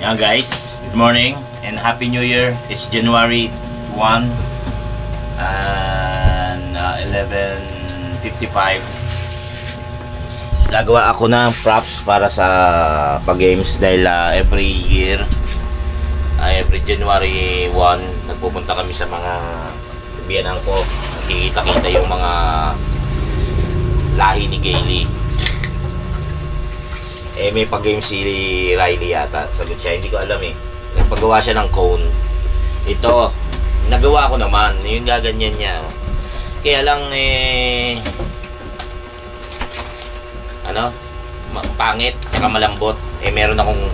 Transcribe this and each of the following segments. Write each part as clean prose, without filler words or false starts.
Yan guys, good morning and Happy New Year. It's January 1 and 11:55. Gagawa ako ng props para sa pag-games dahil every year, every January 1, nagpupunta kami sa mga biyanan ko. Nakikita-kita yung mga lahi ni Gailey. May pag-game si Riley yata. Sagot siya, hindi ko alam eh. Nagpagawa siya ng cone. Ito, nagawa ko naman. Yung gaganyan niya. Kaya lang pangit, tsaka malambot. Meron akong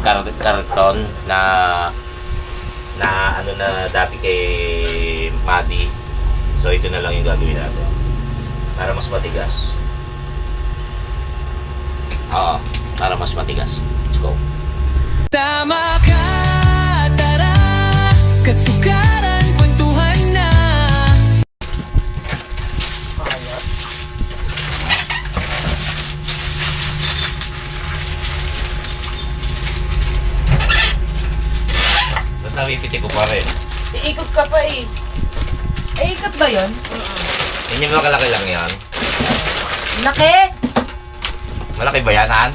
karton na dati kay Maddie. So ito na lang yung gagawin natin. Para mas matigas. Oo. Para mas matigas. Let's go. Tama ka, tara, katsukaran, kwentuhan na. Basta pipiti ko pa rin. Iikot ka pa eh. Ay, ikot ba yun? Hindi mo kalaki lang yan. Laki! Malaki ba yan, Han?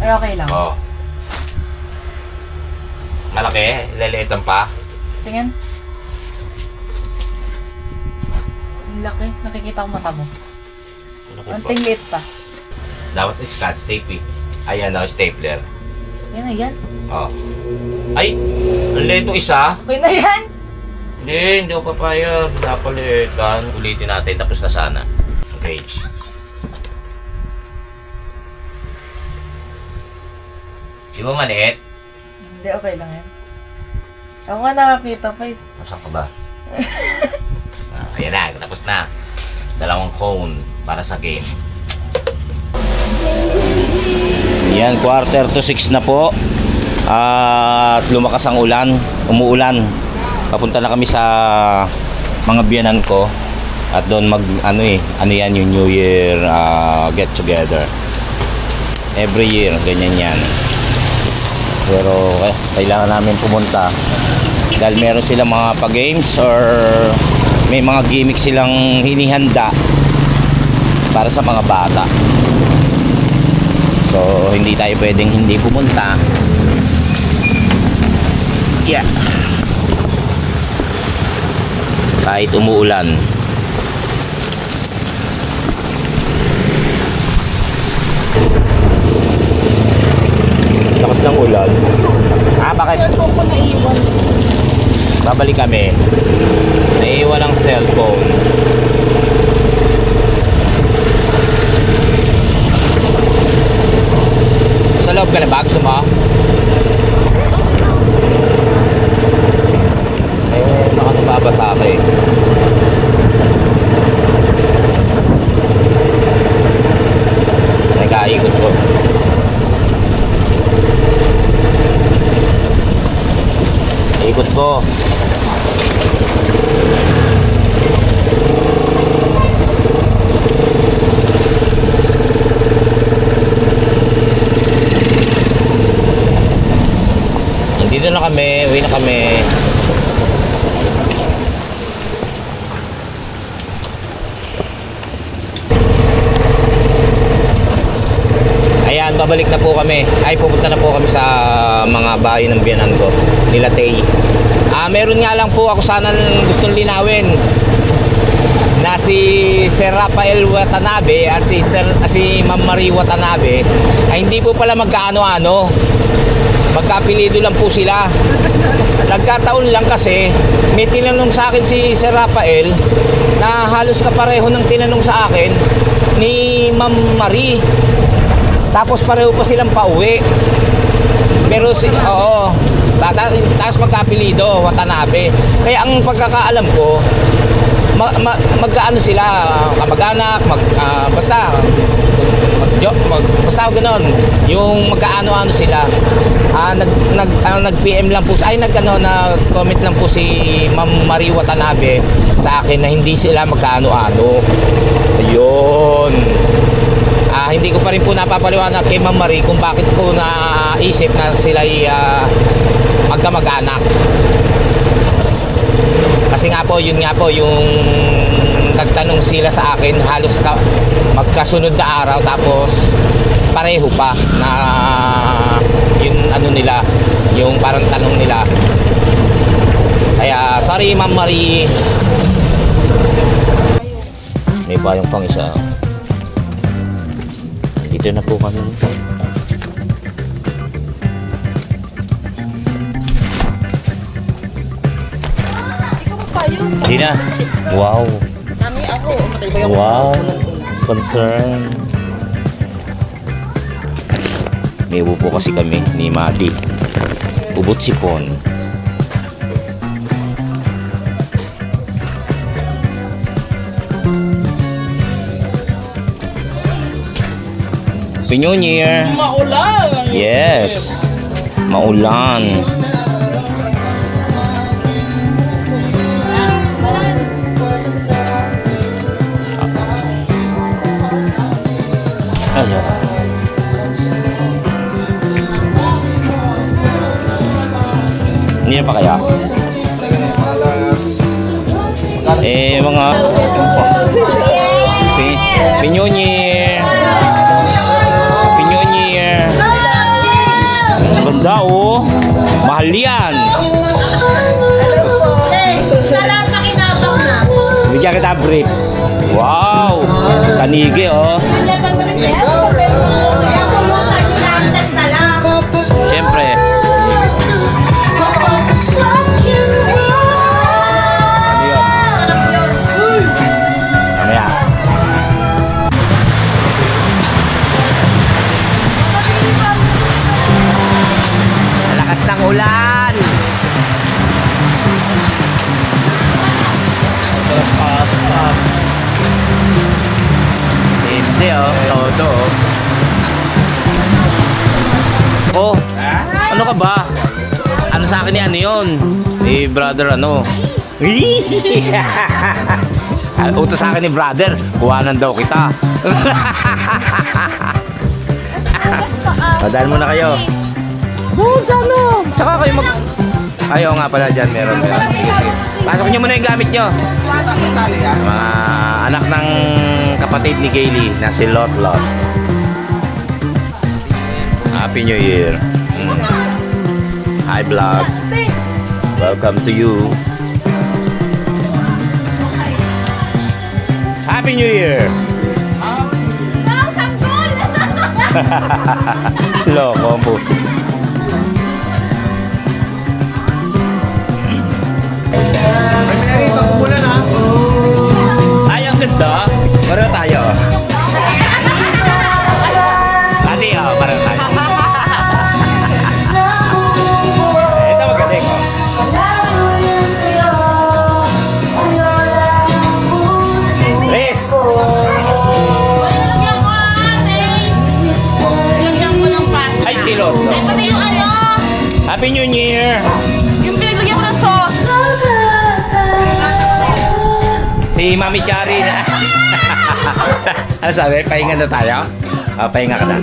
Pero okay lang. Oo. Malaki? Liliitan pa? Tingin. Ang laki. Nakikita ko mata mo. Malaki Ang pa. tinglit pa. Dapat is scotch tape eh. Ayan o, stapler. Yan na yan. Oo. Ay! Ang liit ng isa. Okay na yan. Hindi ko papayag. Napalitan. Ulitin natin, tapos na sana. Okay. Di ba maliit? Hindi, okay lang yan. Ako nga nakakita pa eh. Nasaan ka ba? Ayan na, tapos na. Dalawang cone para sa game. Yan, 5:45 na po. At lumakas ang ulan. Umuulan. Papunta na kami sa mga biyanan ko. At doon ano yan yung New Year get together. Every year, ganyan yan. Pero kailangan namin pumunta dahil meron silang mga pag-games or may mga gimmick silang hinihanda para sa mga bata. So hindi tayo pwedeng hindi pumunta. Yeah. Kahit umuulan. Lakas ng ulan. Bakit? Cellphone ko naiwan. Babalik kami. Naiwan ang cellphone. Sa loob ka na ba? Gusto mo? Baka nababasa ka eh. Nagkaikot ko. Ikot ko. Dito na kami, uwi na kami. Ayan, babalik na po kami. Ay, pupunta na po kami sa mga bahay ng biyanan ko, nila Tay. Meron nga lang po ako sana gustong linawin na si Sir Rafael Watanabe at si Ma'am Marie Watanabe ay hindi po pala magkaano-ano. Magkapilido lang po sila. Nagkataon lang kasi may tinanong sa akin si Sir Rafael na halos kapareho ng tinanong sa akin ni Ma'am Marie. Tapos pareho pa silang pauwi. Pero tapos magkapilido, Watanabe. Kaya ang pagkakaalam ko, magkaano sila, kamag-anak, basta gano'n, yung magkaano-ano sila. Nag-PM lang po, nag-comment lang po si Ma'am Marie Watanabe sa akin na hindi sila magkaano-ano. Ayun. Hindi ko pa rin po napapaliwanag kay Ma'am Marie kung bakit po na isip na sila'y magkamag-anak. Kasi nga po, yun nga po, yung nagtanong sila sa akin, halos magkasunod na araw, tapos pareho pa na yung ano nila, yung parang tanong nila. Kaya, sorry Ma'am Marie. May payong pang isa. Dito na po kami. Hindi na. Wow. Mami, ako. Matay ba Wow. Concern. May ubo po kasi kami ni Madi. Ubot sipon. Happy New Year. Maulan! Yes. Maulan. Ayan. Hindi na pa kaya? Mga Happy New Year. Happy New Year. Ang ganda oh. Mahal yan. Bigyan kita brief. Wow. Tanigi oh. Siyempre. Ano yun? Mamaya. Malakas ng ulan. Hindi oh, todo oh. Oh, ano ka ba? Ano sa akin ni ano yun? Ni brother ano? Utos sa akin ni brother, kuhanan daw kita. Padaan muna kayo. Oh, ano? Saka kayo mag... Ayaw nga pala dyan, meron. Pasok nyo muna yung gamit nyo. Mga anak ng kapatid ni Kaylee na si Lot Lot. Happy New Year. Hi vlog. Welcome to you. Happy New Year. Loko po. Ay, ang ganda. Pareho tayo. Ate, oh, pareho tayo. Ito magaling, oh. Liz! Ay, silot. Happy New Year! Yung pinaglagyan ko ng sauce. Si Mami Chari na. Ano sabi? Pahinga na tayo? Pahinga ka na.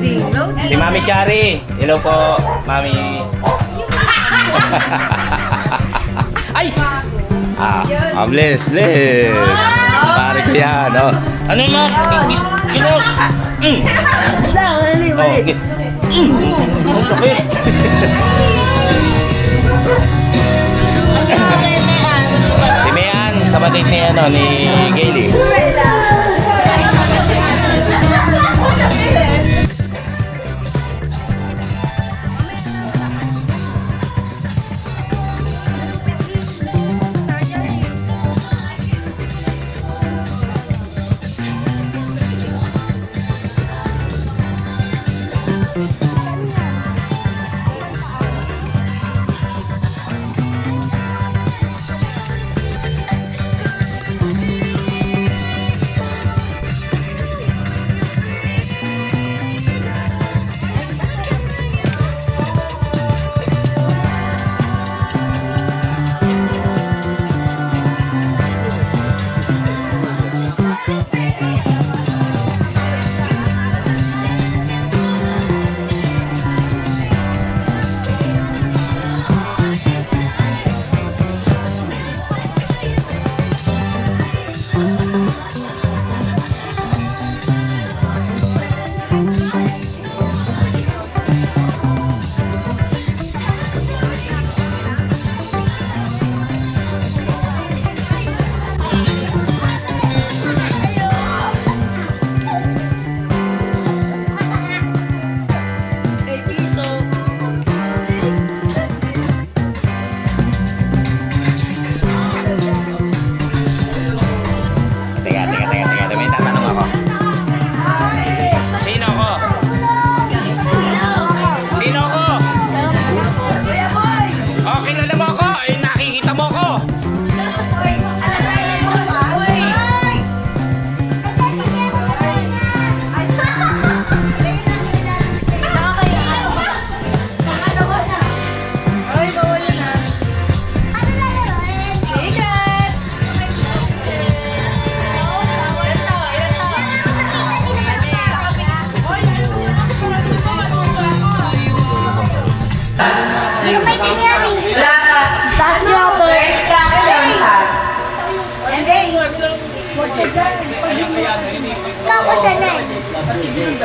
Si Mami Chari. Hello po, Mami. Ay! Bless, bless. Pare ko yan, oh. Ano mo? Kinos! Mali, mali. Ang sakit. Si Mayan, kapatid ni ano ni Kaylee. Wala ka. Taas niyo ako. Instructions ha. And then,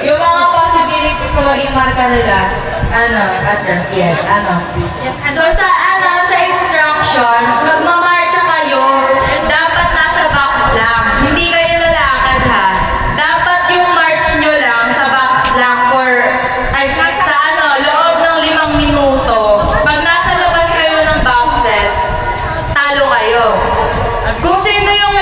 yung mga possibilities na maging marka nila, address, yes, So sa instructions, magmamarcha kayo, dapat nasa box lang. Hindi kayo lalakad ha. Dapat yung march nyo lang sa box lang sa loob ng 5 minuto. Pag nasa labas kayo ng boxes, talo kayo. Kung sino yung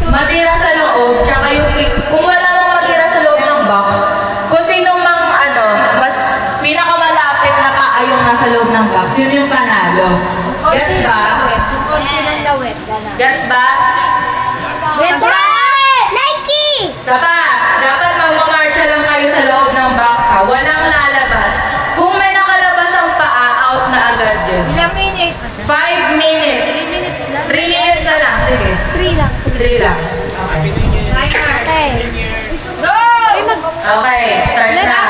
matira sa loob, tsaka kung wala mong matira sa loob ng box, kung sino mas pinakamalapit na paa yung nasa loob ng box, yun yung panalo. Gets ba? Gets ba? Sapa, dapat magmamarcha lang kayo sa loob ng box ha. Walang lalabas. Kung may nakalabas ang paa, out na agad yun. Ilang minutes? 5 minutes. 3 minutes na lang. Sige. 3 lang. Okay. Go! Okay, start na.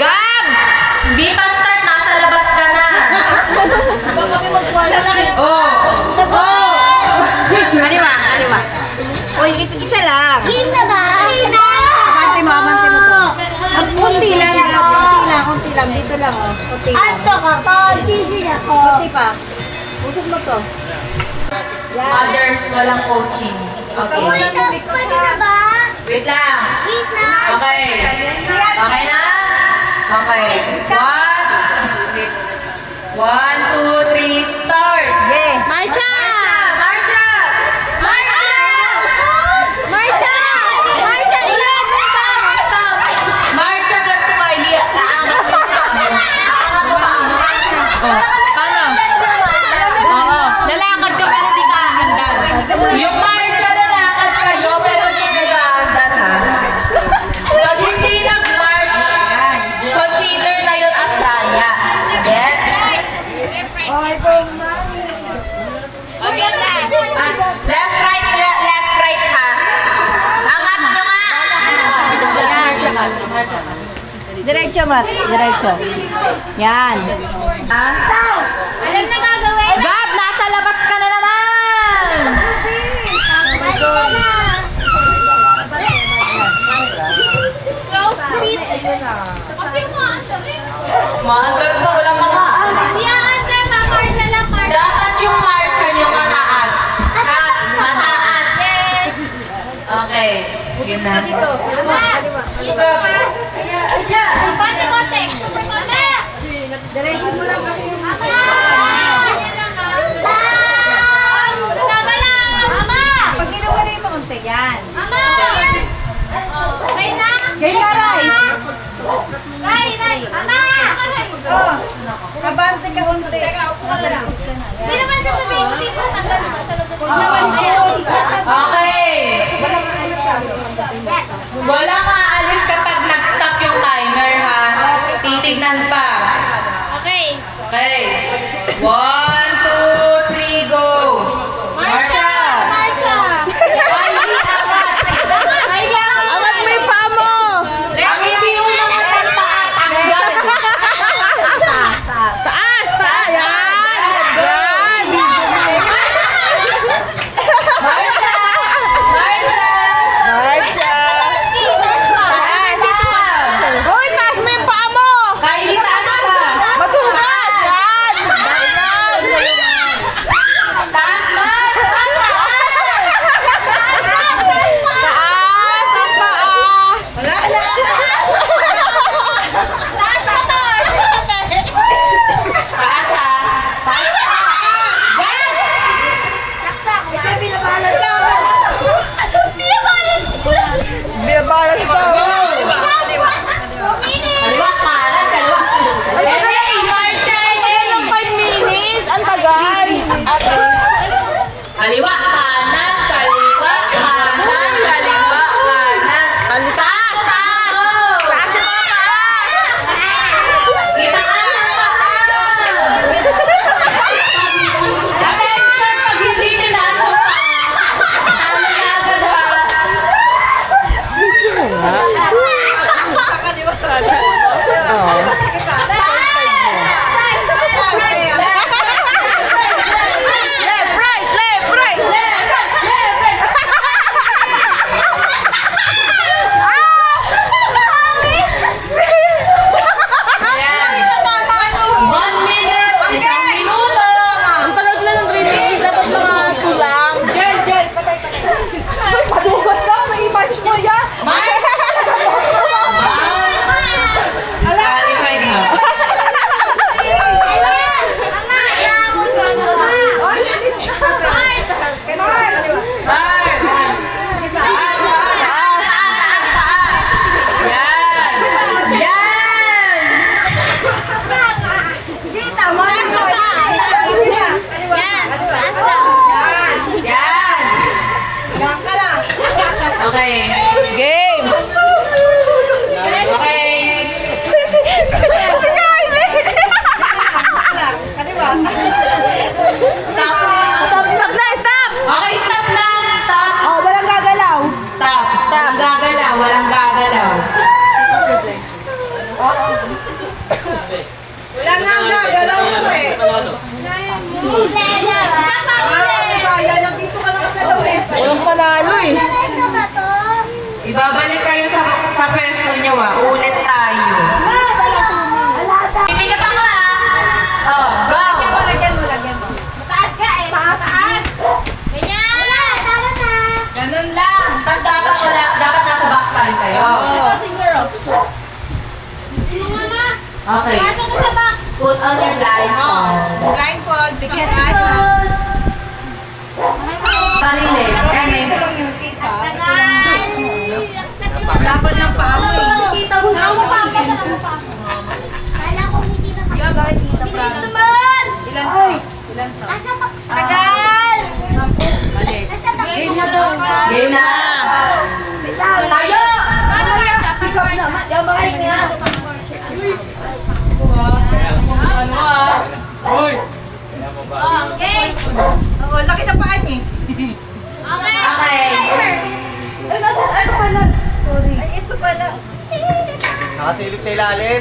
Gab! Hindi pa start. Nasa labas ka na. Oh! Kaliwa. Uy, isa lang. Game na ba? Amante mo to. Kunti lang. Dito lang, oh. Kunti lang. Ato ka ko, busy ako. Kunti pa. Usog mo to. Others, walang coaching. Okay. Pwede na ba? Wait lang. Wait na. Okay. Okay na? Okay. 1, 2, 3, start! Yeah. Marcha! Marcha! Marcha! Marcha! Marcha! Ulit! Stop! Marcha, ganito Kylie. Aangat mo pa. Aangat mo pa. Paano? Oo. Lalakad ka pero di ka aandan. Yung marcha, lalakad kayo pero di ka aandan ha. Pag hindi nag-march, consider na yun as raya. Gets? Left, right ha. Angat nyo nga. Marcha ka. Diretso, Mat. Diretso. Yan. Ha? Alam na gagawin? Gab, nasa labas ka na naman! Close feet. Kasi umaandar eh. Maandar mo, walang makaan. Hindi aandar na. Marcha lang, marcha. Dapat yung marcha nyo mataas. Ha? Mataas. Yes. Okay. Game na. Kaliwa. Konti, konti. Konti. Diretso mo lang kasi yung... Ganyan lang ha. Gagalaw. Mama. Pag inuwalay mo konti, yan. Mama. Okay na? Ganyan, Ray. Ray. Mama. Oh, kabante ka konti. Nasa likod ka na. Hindi naman sasabihin ko dito. Tanggal naman sa loob ko. Naman Okay. Walang aalis kapag nag-stop yung timer ha. Titignan pa. Okay. Okay. 1, 2, 3, go. Marcha. Marcha. Kylie, angat. Amat mo yung paa mo! Ang hindi umangat ang paa, tanggal. Taas! Yan! Yan! Marcha! Marcha! Marcha! Uy, taas mo yung paa mo! Kylie, taas ka! Matugas! Yan! Yan! Okay. Game! Okay. Stop. Stop na! Stop! Okay, stop na. Stop. Oh, walang gagalaw. Stop. Walang gagalaw. Walang gagalaw. Wala nga ang gagalaw mo eh. Kaya, nandito ka naman sa loob. Walang panalo eh. Ibabalik kayo sa pwesto nyo Ulit tayo. Pipikit ako Oh, go. Lagyan mo. Taas ka eh. Taas. Ganyan. Tama na. Ganun lang. Tapos dapat nasa box pa rin kayo. Mama. Okay. Pasok ko sa box. Put on your blindfold. Blindfold. Bigyan Parinig. Dapat ng paa mo eh. Kita mo na mo pa. Pasa na mo pa. Sana kung hindi na kayo. Bakit kita pa? Naman. Ilan to? Nasa box. Tagal. Nasa box. Game na to. Game na. Tayo. Sikap naman. Yung mga niya. Okay. Oo, laki na paa niya. Okay. Okay. Ay, ano pala? Sorry. Ay, ito pala. Nakasilip sa ilalim.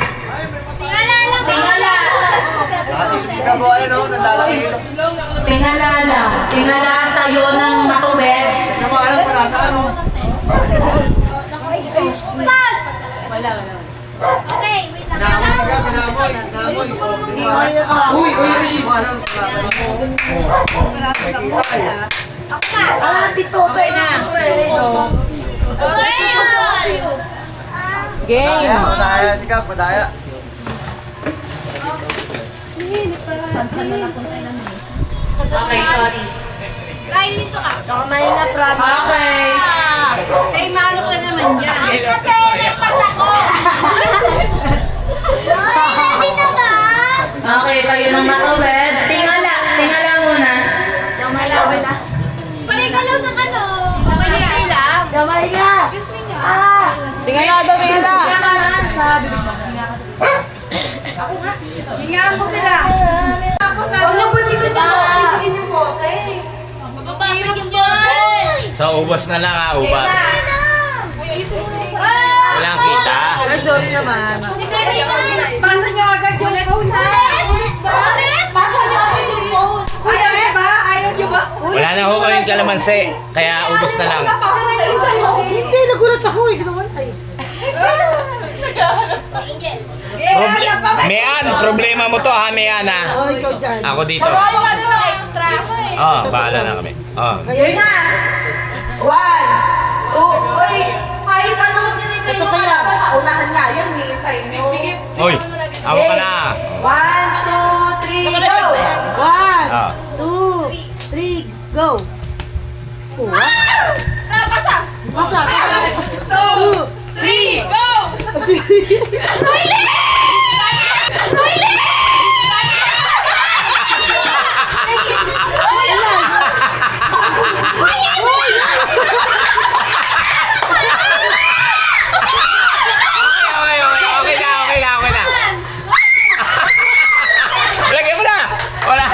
Tingala lang. Tingala. Nakasilip sa kabo, ayun o, naglalaki. Tingala lang. Tingala tayo ng matubig. Hindi mo alam kung nasa ano. Stop. Okay, wait lang. Pinamoy ka, pinamoy. Pinamoy. Uy. Hindi mo alam kung nasa ano. Nakikita eh. Ako pa. Ah, bitutoy na. Okay. Padaya, padaya. Sikap, padaya. Okay, sorry. Try dito ka. Kamay na, promise. Okay. Ay, manok na naman yan. Kasi, nagpasa ko. Ay, dito ba? Okay, tayo ng matubig. Tingala. Tingala muna. Paligalaw ng ano. Okay na yan. Kamay na. Excuse me nga. Tingala daw, tingala. Hingaan mo sila. Tapos Huwag ano? na po dito Ibigin yung bote. Mababasag yung bote. So, ubos na lang ubas. Ah! Walang kita. Ay, sorry naman. Si Mary na. Pasa niyo agad yung phone ha. Bakit? Pasa niyo agad yung phone. Ayaw niyo ba? Ayaw niyo ba? Wala na ho kaming kalamansi. Kaya ubos na lang. Pasa na yung isa yun. Hindi, nagulat ako eh. Ginawa na eh. Angel. Mean, problema mo to ha, Mean ha. Oh, ikaw dyan. Ako dito. Magawa ka ng extra. Oh, bahala na kami. Oh. Yun na. 1, 2, uy, kahit anong dinitay Ito mo kaya. ka, paunahan nga yun, hinihintay nyo. Uy, ako ka na. 1, 2, 3, go! 1, Ah. 2, 3, go. What? Pasa! Pasa. 2, 3, go! Okay na. Lagyan mo na. Wala.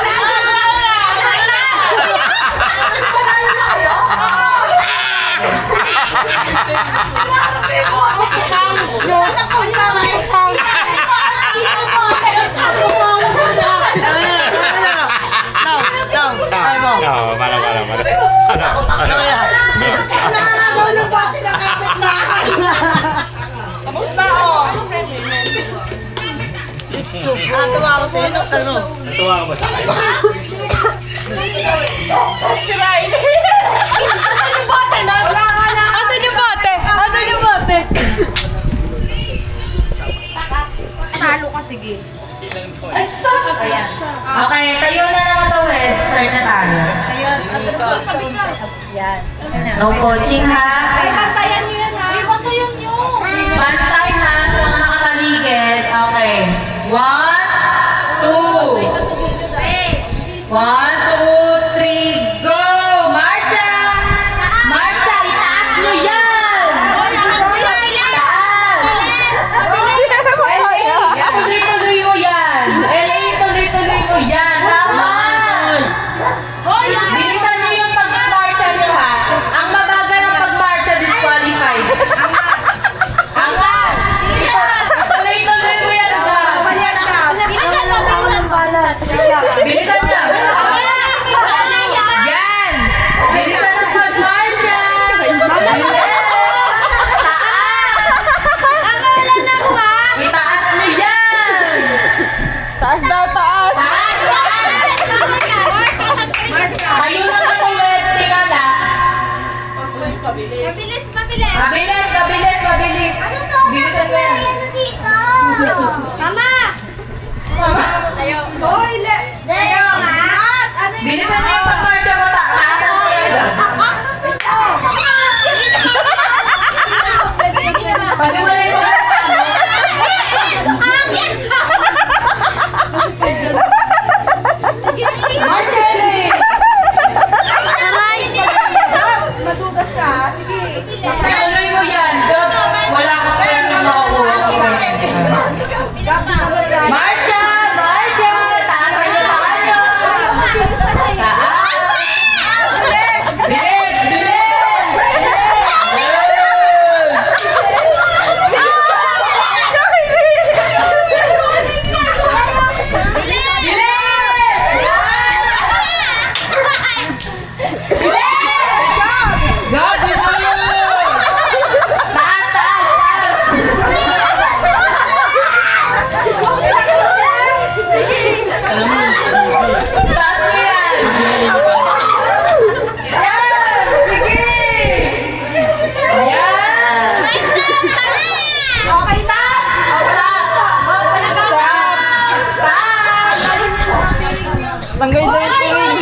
Yun ako, yun ang maitang. Para. Nananabaw ng pati ng kapitbahay. Tuwa ako sa'yo ng tanong. Natuwa ka ba sa akin? Si Riley! Asan yung bote na? Wala ka na! Asan yung bote? Asan yung bote? Talo ka, sige. Ay, sus! Ayan. Okay, tayo na naman to, start na tayo. Yan. No coaching, ha? Pantayan niyo yan, ha? Bantayan nyo. Bantay, ha? Sa mga nakapaligid. Okay. 1, 2. Okay. 1, 2, 3, go! Marcha! Marcha, itaas nyo yan! Tanggay daw yung tuwing.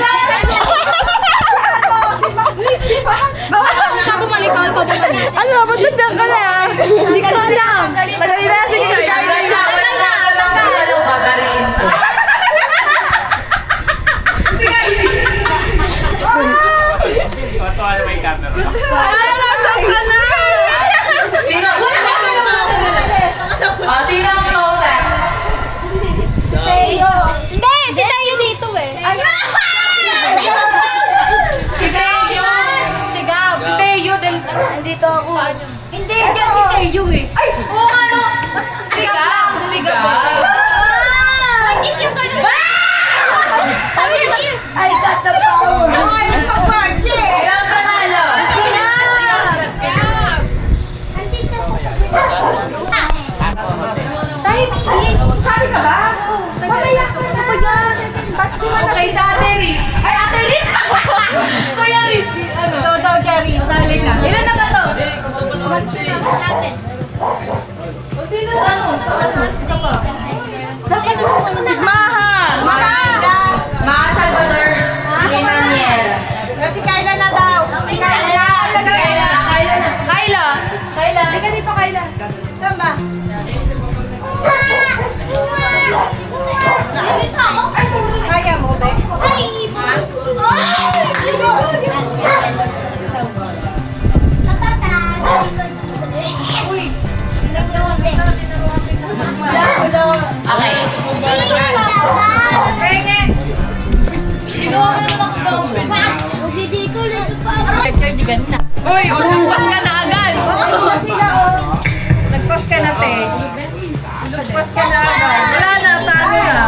Ano, ba't nandiyan ka na? Hindi ka alam. Madali na, sige. Sino? Sino ang closest? Hindi, si Tayo dito eh. Si Teo. Si Gab. Si Teo din. Nandito ako. Hindi, yan si Teo eh. Ay, oo nga no. Si Gab. Si Gab. Hindi yung ganun. I got the power. Ay, ito party. Ilang panalo? Sabi ka ba? Mamaya ka na. Ako yan. Batch ko na. Okay, sa Ate Riz. Ay, Ate Riz! Kuya Riz, ano? Toto, Jerry. Sali ka. Ilan na ba to? O sino? Ano? Isa pa. Sigmaha. Mga Salvador Linanier. Kasi Kayla na daw. Kayla. Halika dito, Kayla. Saan ba? Kaya mo, be? Okay. Ginawa mo naman ako ba? Uy, nagpas ka na agad. Nagpas ka na, te. Nagpas ka na agad. Wala na, talo na.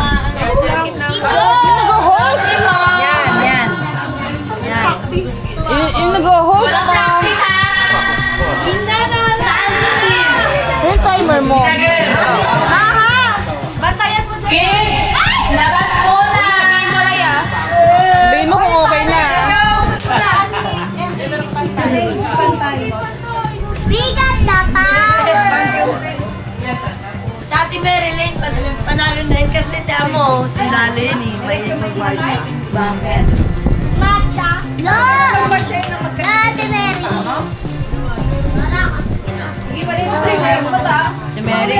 Nag-host? Yan, yan. Yung nag-host Walang practice ha! Stand still! yung timer mo. Bantayan mo sa kids! Labas muna! Sabihin mo kung okay na. Bigat na pa. Dati Marilyn, panalo na yun kasi tamo, sandali yun eh. May mag-wifi. Matcha. No. Dati Mary. Si Mary.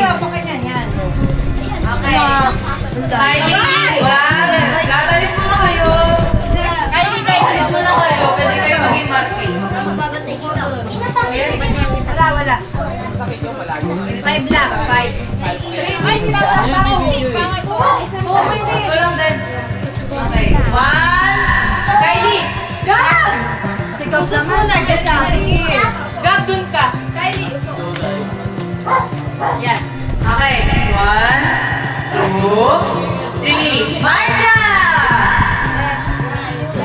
Okay. Kylie! Gab! Gab, alis muna kayo! Alis muna kayo. Pwede kayo maging marking. Wala. 5 lang, 5. Ito lang din. Okay. 1. Kylie! Gab! Ikaw sa muna, kasi. Gab, dun ka. Kylie. Yan. Okay. 1, 2, 3. Marcha!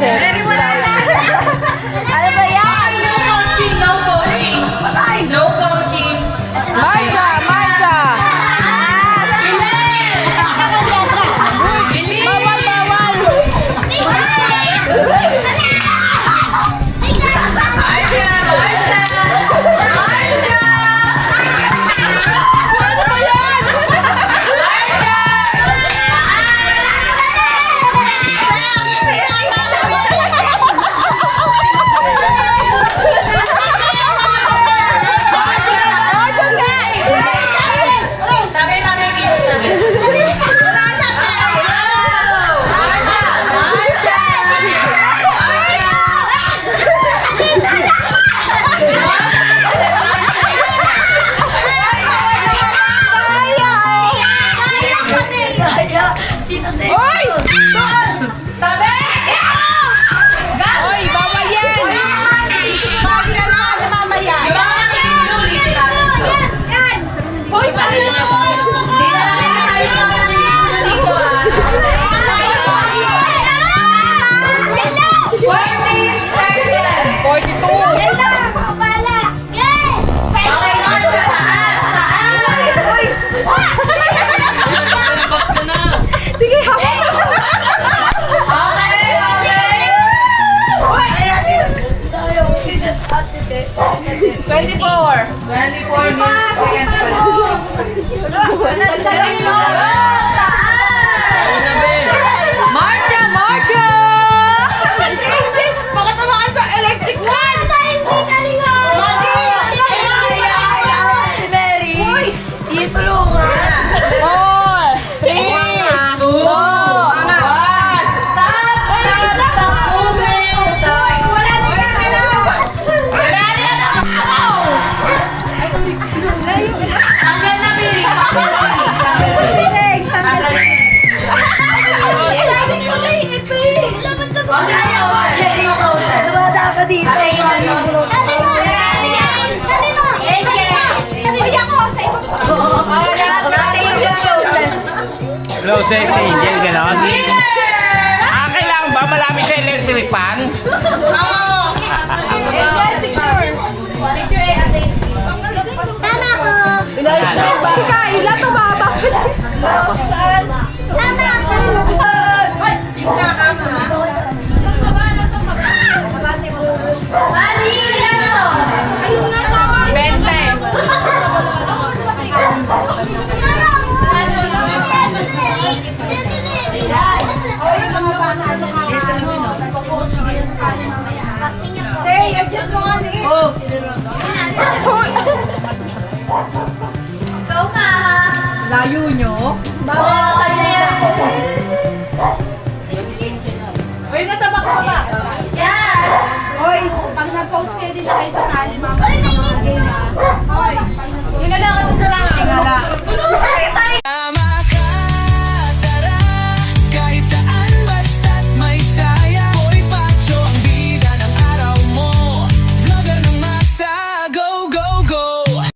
Very wala na. Ano ba yan? No coaching, no coaching. No coaching. Marcha, marcha. Bilis! Bilis! Bawal, bawal. Marcha! Marcha! Marcha! Ano ba yan? Marcha! Tabi, tabi, kids, tabi. Marcha! Marcha! Kaya, Tito Teo. Hoy! Tabi! Hoy, bawal yan. Marcha lang, mamaya. Yung mga nakikinig, ulitin natin to. Hoy, paano? Hindi na nakita tayo yung mga nakikinig dito, ah. 40 seconds! 42. Okay, marcha, taas, taas! Sige, hapon. Dumada ka dito. Closest angel, gano'n? Kailangan ba malami sa electric fan? Tama ko. Ila tumaba. Tama ko. Mali, ano? Ayun nga tama. 20. Hey, adjust mo nga ni. Ikaw ka, ha? Layo nyo. Bawal ka na yan. Uy, nasa back ka ba? Yes! Hoy, pag na-post kayo din na kayo sa sali, mama. Hoy, may game. Hoy, yun na lang ako sa ranking.